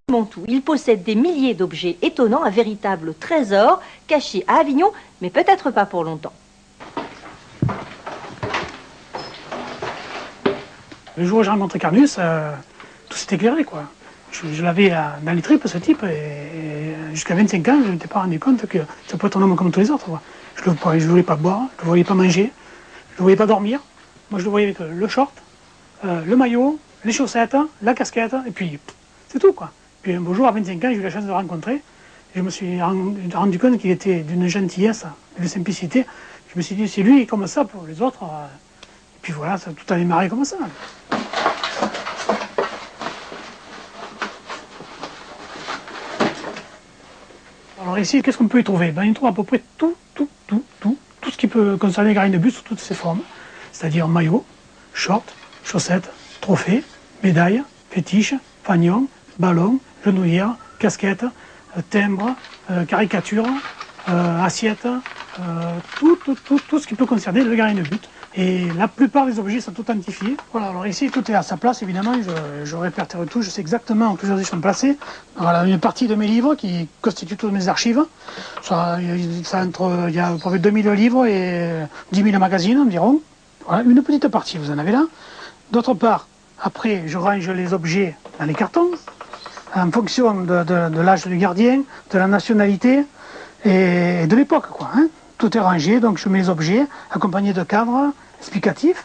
Tout. Il possède des milliers d'objets étonnants, un véritable trésor caché à Avignon, mais peut-être pas pour longtemps. Le jour où j'ai rencontré Carnus, tout s'est éclairé, quoi. Je l'avais dans les tripes, ce type, et jusqu'à 25 ans, je ne m'étais pas rendu compte que ça pouvait être un homme comme tous les autres, quoi. Je ne le voyais pas boire, je ne le voyais pas manger, je ne le voyais pas dormir. Moi, je le voyais avec le short, le maillot, les chaussettes, la casquette, et puis c'est tout, quoi. Puis un beau jour, à 25 ans, j'ai eu la chance de le rencontrer. Et je me suis rendu compte qu'il était d'une gentillesse et de simplicité. Je me suis dit, c'est lui comme ça pour les autres. Et puis voilà, ça, tout a démarré comme ça. Alors ici, qu'est-ce qu'on peut y trouver? Ben, on y trouve à peu près tout ce qui peut concerner les graines de but sous toutes ses formes. C'est-à-dire maillot, short, chaussettes, trophées, médailles, fétiches, fanions, ballons, genouillères, casquettes, timbres, caricatures, assiettes, tout ce qui peut concerner le gardien de but. Et la plupart des objets sont authentifiés. Voilà, alors ici tout est à sa place évidemment, je répertoire tout, je sais exactement où tous les objets sont placés. Voilà, une partie de mes livres qui constituent toutes mes archives. Il y a à peu près 2000 livres et 10 000 magazines environ. Voilà, une petite partie, vous en avez là. D'autre part, après, je range les objets dans les cartons, en fonction de l'âge du gardien, de la nationalité et de l'époque, quoi. Hein. Tout est rangé, donc je mets les objets accompagnés de cadres explicatifs.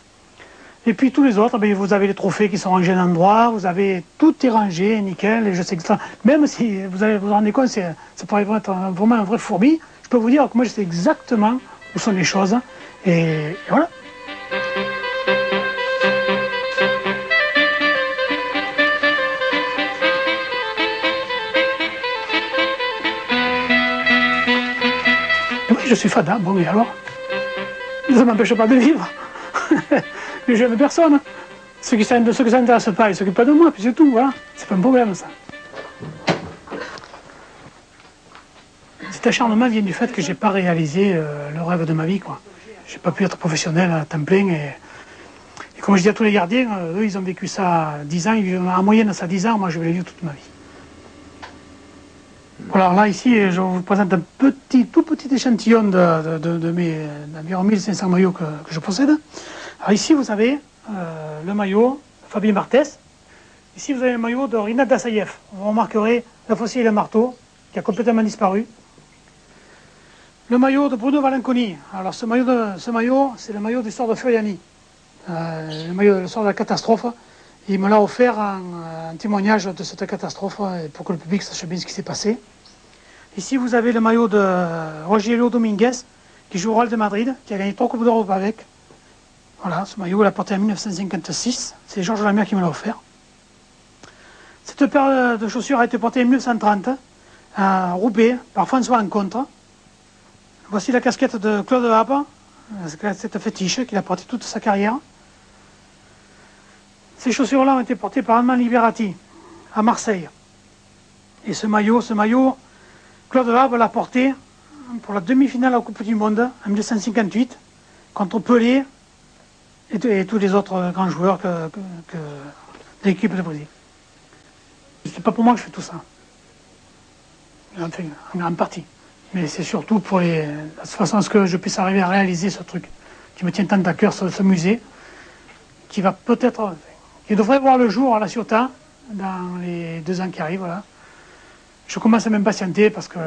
Et puis tous les autres, ben, vous avez les trophées qui sont rangés à un endroit, vous avez tout est rangé, nickel, et je sais que ça, même si vous allez vous rendre compte, ça pourrait être vraiment un vrai fourbi, je peux vous dire que moi je sais exactement où sont les choses, et voilà. Je suis fada, bon et alors? Ça ne m'empêche pas de vivre. Les jeunes personnes, ceux qui ne s'intéressent pas, ils ne s'occupent pas de moi, puis c'est tout, voilà. C'est pas un problème, ça. Cet acharnement vient du fait que je n'ai pas réalisé le rêve de ma vie, quoi. Je n'ai pas pu être professionnel à temps plein, et comme je dis à tous les gardiens, eux, ils ont vécu ça 10 ans, ils vivent en moyenne ça 10 ans, moi je vais le vivre toute ma vie. Alors là, ici, je vous présente un tout petit échantillon de mes environ 1500 maillots que je possède. Alors ici, vous avez le maillot de Fabien Barthès. Ici, vous avez le maillot de Rinat Dassaïev. Vous remarquerez la faucille et le marteau, qui a complètement disparu. Le maillot de Bruno Valanconi. Alors ce maillot, c'est le maillot du sort de Furiani. Le maillot du sort de la catastrophe. Il me l'a offert en témoignage de cette catastrophe, pour que le public sache bien ce qui s'est passé. Ici, vous avez le maillot de Rogelio Dominguez, qui joue au Real de Madrid, qui a gagné 3 Coupes d'Europe avec. Voilà, ce maillot, il l'a porté en 1956. C'est Georges Lemaire qui me l'a offert. Cette paire de chaussures a été portée en 1930 à Roubaix par François Encontre. Voici la casquette de Claude Happe, cette fétiche qu'il a portée toute sa carrière. Ces chaussures-là ont été portées par Armand Liberati à Marseille. Et ce maillot, Claude Happe l'a porté pour la demi-finale à la Coupe du Monde en 1958 contre Pelé et tous les autres grands joueurs de l'équipe de Brésil. C'est pas pour moi que je fais tout ça, enfin, en grande partie. Mais c'est surtout pour de façon à ce que je puisse arriver à réaliser ce truc qui me tient tant à cœur, ce musée, qui va peut-être, qui devrait voir le jour à La Ciotat dans les 2 ans qui arrivent. Voilà. Je commence à m'impatienter parce que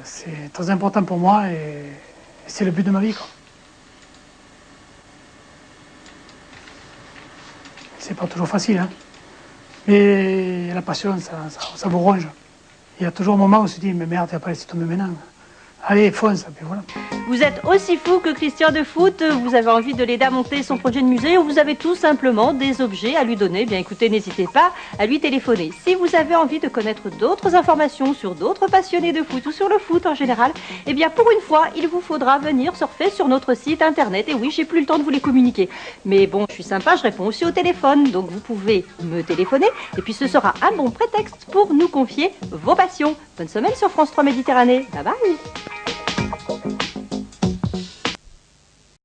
c'est très important pour moi et c'est le but de ma vie, quoi. C'est pas toujours facile, hein. Mais la passion, ça vous ronge. Il y a toujours un moment où on se dit, mais merde, tu vas pas laisser tomber maintenant. Allez, fonce, et puis voilà. Vous êtes aussi fou que Christian de Foot, vous avez envie de l'aider à monter son projet de musée ou vous avez tout simplement des objets à lui donner, bien écoutez, n'hésitez pas à lui téléphoner. Si vous avez envie de connaître d'autres informations sur d'autres passionnés de foot ou sur le foot en général, eh bien pour une fois, il vous faudra venir surfer sur notre site internet. Et oui, j'ai plus le temps de vous les communiquer. Mais bon, je suis sympa, je réponds aussi au téléphone, donc vous pouvez me téléphoner et puis ce sera un bon prétexte pour nous confier vos passions. Bonne semaine sur France 3 Méditerranée. Bye bye.